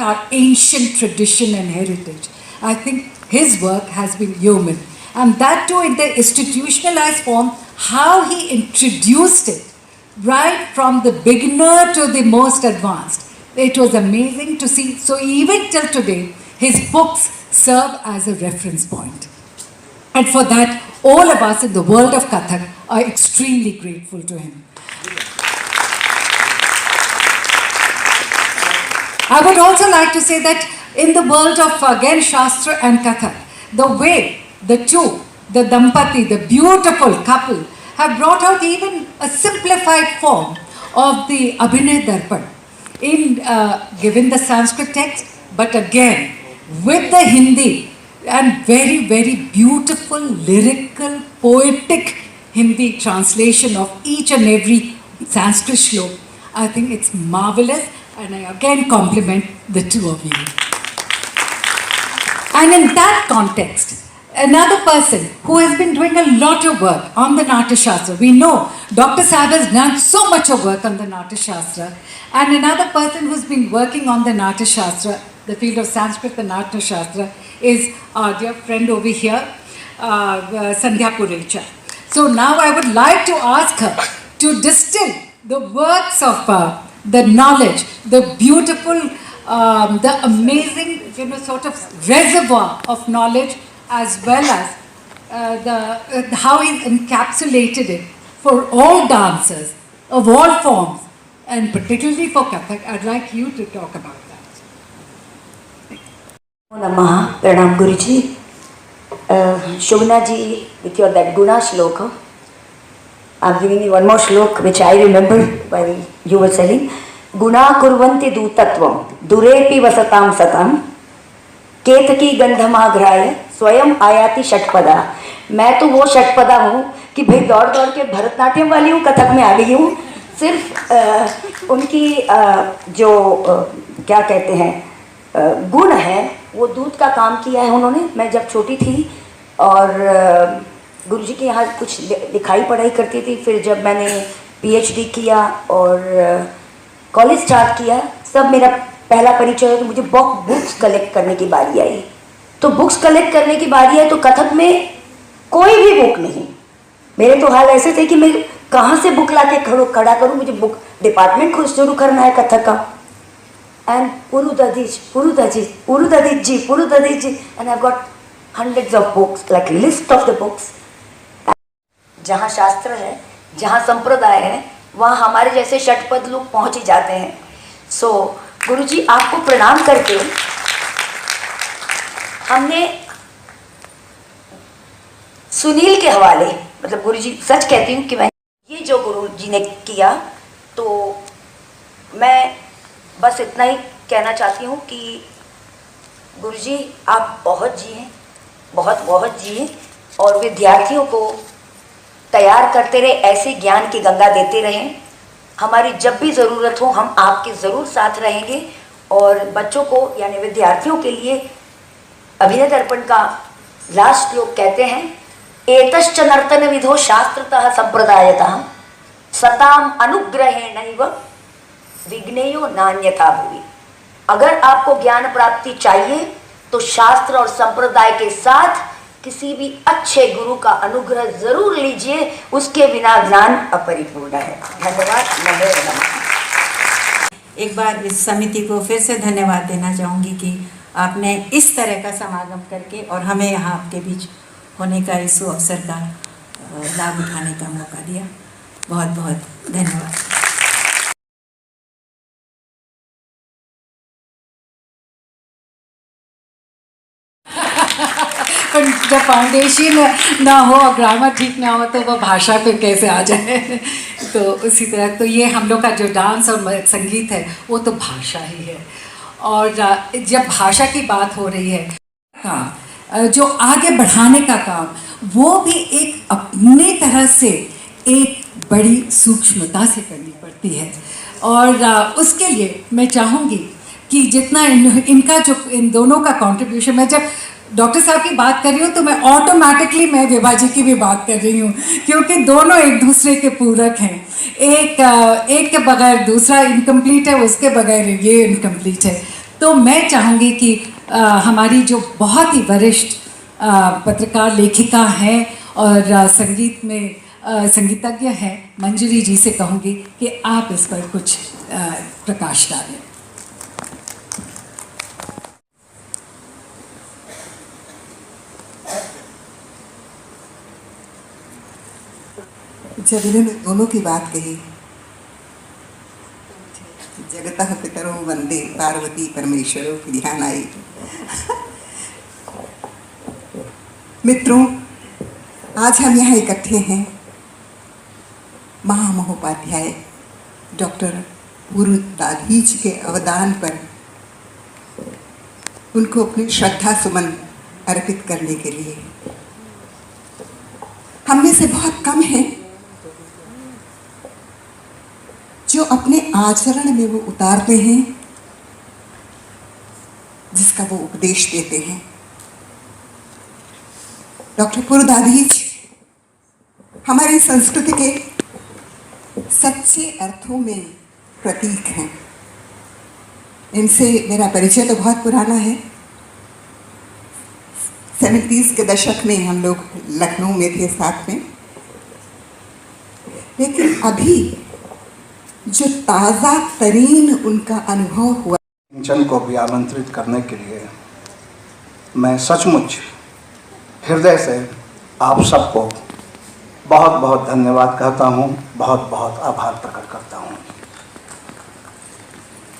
our ancient tradition and heritage. I think his work has been human. And that too in the institutionalized form, how he introduced it, right from the beginner to the most advanced. It was amazing to see. So even till today, his books serve as a reference point. And for that, all of us in the world of Kathak are extremely grateful to him. I would also like to say that in the world of, again, Shastra and Kathak, the way the two, the Dampati, the beautiful couple, have brought out even a simplified form of the Abhinay Darpan, given the Sanskrit text, but again, with the Hindi, and very, very beautiful, lyrical, poetic Hindi translation of each and every Sanskrit shlok. I think it's marvelous, and I again compliment the two of you. And in that context, another person who has been doing a lot of work on the Natya Shastra, we know Dr. Saab has done so much of work on the Natya Shastra, and another person who's been working on the Natya Shastra, the field of Sanskrit and Natya Shastra, is our dear friend over here, Sandhya Purecha. So now I would like to ask her to distill the works of the knowledge, the beautiful, the amazing, sort of reservoir of knowledge, as well as how he encapsulated it for all dancers of all forms, and particularly for Kathak. I'd like you to talk about that. Namaha, Pranam Guruji. Shobhana ji, with your that Guna shloka, I'm giving you one more shlok which I remember while you were telling. Guna kurvanti dutatvam, durepi vasatam satam, केतकी गंधमाघ्राय स्वयं आयाति षटपदा. मैं तो वो षटपदा हूँ कि भाई दौड़ दौड़ के भरतनाट्यम वाली हूँ, कथक में आ गई हूँ. सिर्फ उनकी जो क्या कहते हैं गुण है, वो दूध का काम किया है उन्होंने. मैं जब छोटी थी और गुरुजी के यहाँ कुछ लिखाई पढ़ाई करती थी, फिर जब मैंने पीएचडी किया और कॉलेज स्टार्ट किया, सब मेरा पहला परिचय है. तो मुझे बुक्स कलेक्ट करने की बारी आई. तो बुक्स कलेक्ट करने की बारी आई तो कथक में कोई भी बुक नहीं. मेरे तो हाल ऐसे थे कि मैं कहाँ से बुक लाके खड़ा करूँ. मुझे बुक डिपार्टमेंट खुद शुरू करना है कथक का. एंड पुरुदधीज ji, and I got hundreds of books, like list of the books. जहाँ शास्त्र है, जहाँ संप्रदाय है, वहाँ हमारे जैसे षटपद लोग पहुँच ही जाते हैं. सो गुरुजी, आपको प्रणाम करके हमने सुनील के हवाले, मतलब गुरुजी सच कहती हूँ कि मैं ये जो गुरुजी ने किया, तो मैं बस इतना ही कहना चाहती हूँ कि गुरुजी आप बहुत जिए, बहुत जिए, और विद्यार्थियों को तैयार करते रहे, ऐसे ज्ञान की गंगा देते रहें. हमारी जब भी ज़रूरत हो हम आपके ज़रूर साथ रहेंगे. और बच्चों को यानी विद्यार्थियों के लिए अभिनय दर्पण का लास्ट श्लोक कहते हैं, एतश्च नर्तन विधो शास्त्रतः संप्रदायतः सताम अनुग्रहेणैव विघ्नेयो नान्यथा भुवि. अगर आपको ज्ञान प्राप्ति चाहिए तो शास्त्र और संप्रदाय के साथ किसी भी अच्छे गुरु का अनुग्रह जरूर लीजिए, उसके बिना ज्ञान अपरिपूर्ण है. धन्यवाद. एक बार इस समिति को फिर से धन्यवाद देना चाहूँगी कि आपने इस तरह का समागम करके और हमें यहाँ आपके बीच होने का इस अवसर का लाभ उठाने का मौका दिया. बहुत बहुत धन्यवाद. जब फाउंडेशन ना हो और ग्रामर ठीक ना हो तो वह भाषा पे कैसे आ जाए. तो उसी तरह तो ये हम लोग का जो डांस और संगीत है वो तो भाषा ही है. और जब भाषा की बात हो रही है, हाँ, जो आगे बढ़ाने का काम, वो भी एक अपने तरह से एक बड़ी सूक्ष्मता से करनी पड़ती है. और उसके लिए मैं चाहूँगी कि जितना इनका जो इन दोनों का कंट्रीब्यूशन, मैं जब डॉक्टर साहब की बात कर रही हूँ तो मैं ऑटोमेटिकली मैं विभा जी की भी बात कर रही हूँ, क्योंकि दोनों एक दूसरे के पूरक हैं. एक के बगैर दूसरा इनकम्प्लीट है, उसके बगैर ये इनकम्प्लीट है. तो मैं चाहूँगी कि हमारी जो बहुत ही वरिष्ठ पत्रकार लेखिका हैं और संगीत में संगीतज्ञ हैं मंजरी जी से कहूँगी कि आप इस पर कुछ प्रकाश डालें। जब इन्होंने दोनों की बात कही, जगतः पितरों वंदे पार्वती परमेश्वरों की ध्यान आई। मित्रों, आज हम यहाँ इकट्ठे हैं महामहोपाध्याय डॉक्टर पुरुदाधीच के अवदान पर उनको अपने श्रद्धा सुमन अर्पित करने के लिए। हम में से बहुत कम हैं जो अपने आचरण में वो उतारते हैं जिसका वो उपदेश देते हैं। डॉक्टर पुरुदाधीच हमारी संस्कृति के सच्चे अर्थों में प्रतीक हैं। इनसे मेरा परिचय तो बहुत पुराना है। 70s के दशक में हम लोग लखनऊ में थे साथ में, लेकिन अभी जो ताज़ा तरीन उनका अनुभव हुआ, जन को भी आमंत्रित करने के लिए मैं सचमुच हृदय से आप सबको बहुत बहुत धन्यवाद कहता हूँ, बहुत बहुत आभार प्रकट करता हूँ।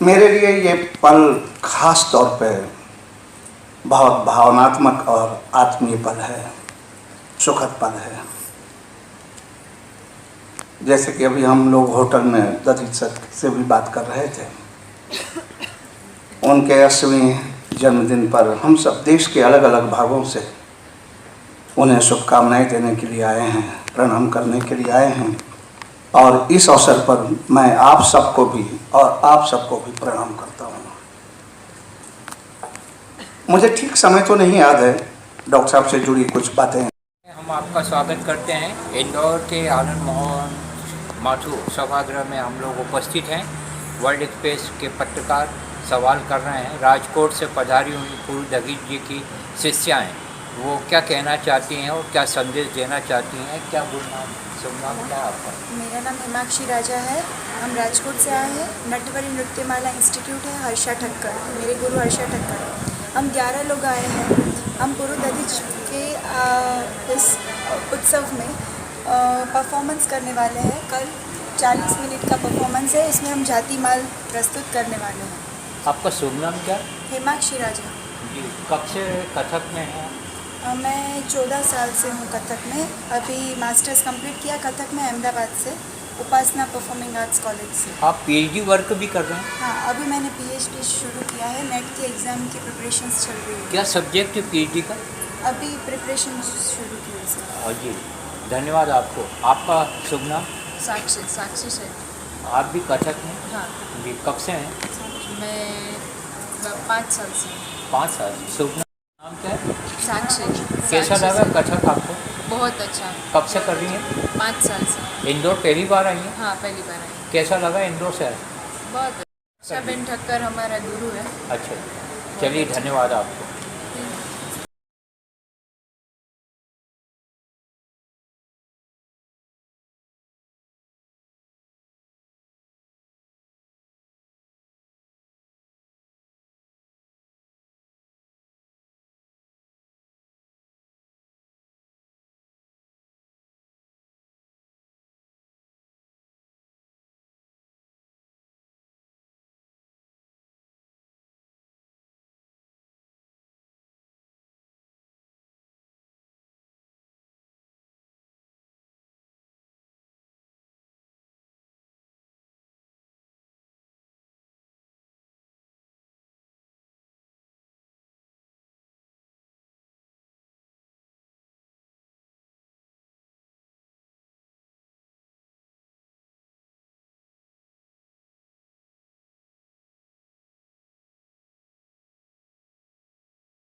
मेरे लिए ये पल खास तौर पे बहुत भावनात्मक और आत्मीय पल है, सुखद पल है। जैसे कि अभी हम लोग होटल में दधीच सर से भी बात कर रहे थे, उनके 80वें जन्मदिन पर हम सब देश के अलग अलग भागों से उन्हें शुभकामनाएं देने के लिए आए हैं, प्रणाम करने के लिए आए हैं। और इस अवसर पर मैं आप सबको भी प्रणाम करता हूँ। मुझे ठीक समय तो नहीं याद है, डॉक्टर साहब से जुड़ी कुछ बातें। हम आपका स्वागत करते हैं। इंदौर के आनंद मोहन माथुर सभागृह में हम लोग उपस्थित हैं। वर्ल्ड एक्सप्रेस के पत्रकार सवाल कर रहे हैं। राजकोट से पधारी हुई पुरुदाधीच जी की शिष्याएँ, वो क्या कहना चाहती हैं और क्या संदेश देना चाहती हैं? क्या गुरनाम शुभनाम क्या आपका? मेरा नाम हिमाक्षी राजा है। हम राजकोट से आए हैं। नटवरी नृत्यमाला इंस्टीट्यूट है, हर्षा ठक्कर, मेरे गुरु हर्षा ठक्कर। हम 11 लोग आए हैं। हम पुरुदाधीच के इस उत्सव में परफॉर्मेंस करने वाले हैं। कल 40 मिनट का परफॉर्मेंस है, इसमें हम जातिमाल प्रस्तुत करने वाले हैं। आपका शुभ नाम क्या? हिमाक्षी राजा जी। कब से कथक में हैं? मैं 14 साल से हूँ कथक में। अभी मास्टर्स कंप्लीट किया कथक में अहमदाबाद से, उपासना परफॉर्मिंग आर्ट्स कॉलेज से। आप पीएचडी वर्क भी कर रहे हैं? हाँ, अभी मैंने पीएचडी शुरू किया है। नेट के एग्ज़ाम की प्रिपरेशंस चल रही है। क्या सब्जेक्ट है पीएचडी का? अभी प्रिपरेशन शुरू की है सर। और जी, धन्यवाद आपको। आपका शुभ नाम? साक्षी से। आप भी कथक में? हाँ जी। कब से हैं? मैं 5 साल से। 5 साल। शुभ नाम क्या है? साक्षी। कैसा लगा कथक आपको? बहुत अच्छा। कब से कर रही हैं? 5 साल से। इंदौर पहली बार आई हैं? हाँ, पहली बार आई। कैसा लगा इंदौर से आए? बहुत अच्छा। बेन ठक्कर हमारा गुरु है। अच्छा, चलिए धन्यवाद आपको।